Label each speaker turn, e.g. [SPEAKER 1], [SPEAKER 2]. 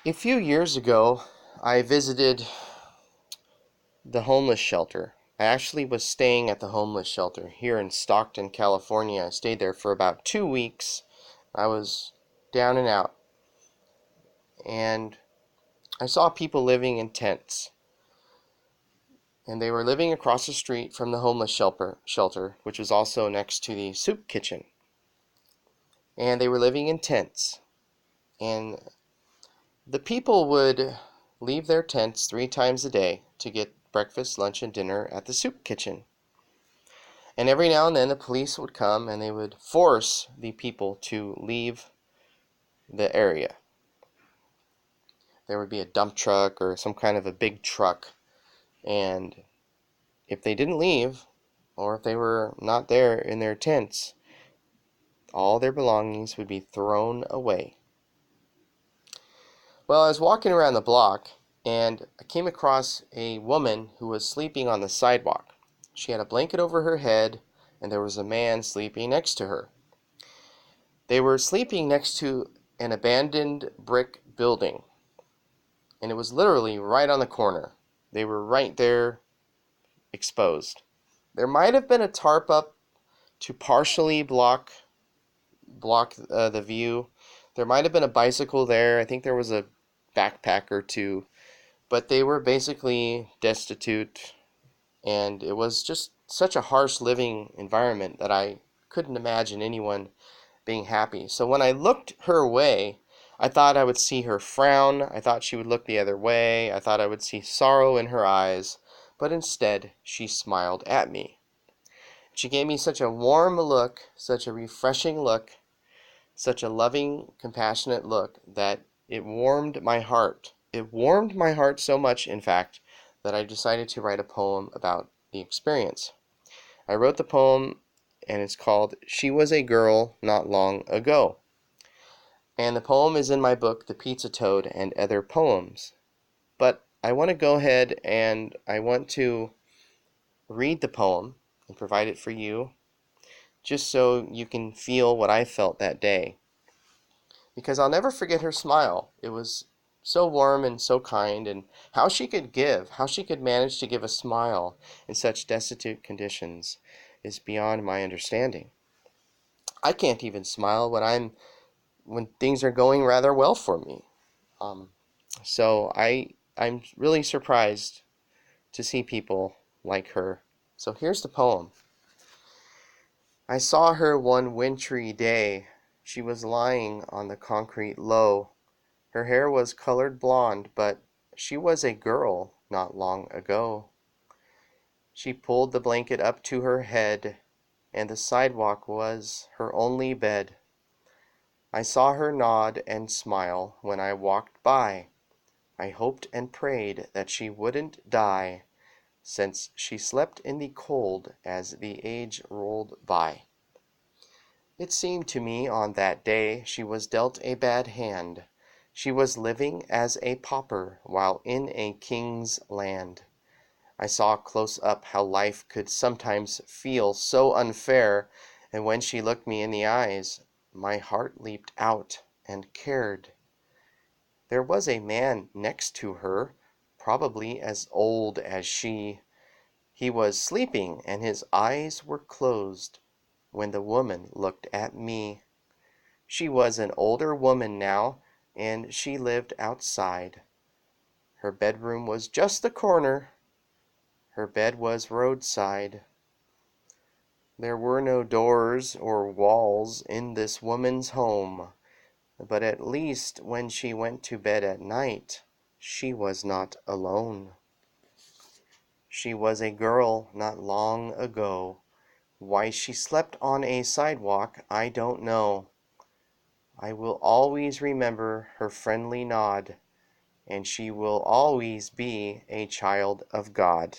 [SPEAKER 1] A few years ago, I visited the homeless shelter. I actually was staying at the homeless shelter here in Stockton, California. I stayed there for about 2 weeks. I was down and out, and I saw people living in tents. And they were living across the street from the homeless shelter, which was also next to the soup kitchen. And they were living in tents. And the people would leave their tents 3 times a day to get breakfast, lunch, and dinner at the soup kitchen. And every now and then the police would come and they would force the people to leave the area. There would be a dump truck or some kind of a big truck, and if they didn't leave, or if they were not there in their tents, all their belongings would be thrown away. Well, I was walking around the block and I came across a woman who was sleeping on the sidewalk. She had a blanket over her head and there was a man sleeping next to her. They were sleeping next to an abandoned brick building, and it was literally right on the corner. They were right there exposed. There might have been a tarp up to partially block the view. There might have been a bicycle there. I think there was a backpack or two, but they were basically destitute, and it was just such a harsh living environment that I couldn't imagine anyone being happy. So when I looked her way, I thought I would see her frown. I thought she would look the other way. I thought I would see sorrow in her eyes, but instead she smiled at me. She gave me such a warm look, such a refreshing look, such a loving, compassionate look that it warmed my heart. It warmed my heart so much, in fact, that I decided to write a poem about the experience. I wrote the poem, and it's called She Was a Girl Not Long Ago. And the poem is in my book, The Pizza Toad and Other Poems. But I want to go ahead and I want to read the poem and provide it for you, just so you can feel what I felt that day. Because I'll never forget her smile. It was so warm and so kind, and how she could manage to give a smile in such destitute conditions is beyond my understanding. I can't even smile when things are going rather well for me. Um, so I'm really surprised to see people like her. So here's the poem. I saw her one wintry day. She was lying on the concrete low. Her hair was colored blonde, but she was a girl not long ago. She pulled the blanket up to her head, and the sidewalk was her only bed. I saw her nod and smile when I walked by. I hoped and prayed that she wouldn't die, since she slept in the cold as the age rolled by. It seemed to me on that day she was dealt a bad hand. She was living as a pauper while in a king's land. I saw close up how life could sometimes feel so unfair, and when she looked me in the eyes, my heart leaped out and cared. There was a man next to her, probably as old as she. He was sleeping and his eyes were closed when the woman looked at me. She was an older woman now, and she lived outside. Her bedroom was just the corner. Her bed was roadside. There were no doors or walls in this woman's home, but at least when she went to bed at night, she was not alone. She was a girl not long ago. Why she slept on a sidewalk, I don't know. I will always remember her friendly nod, and she will always be a child of God.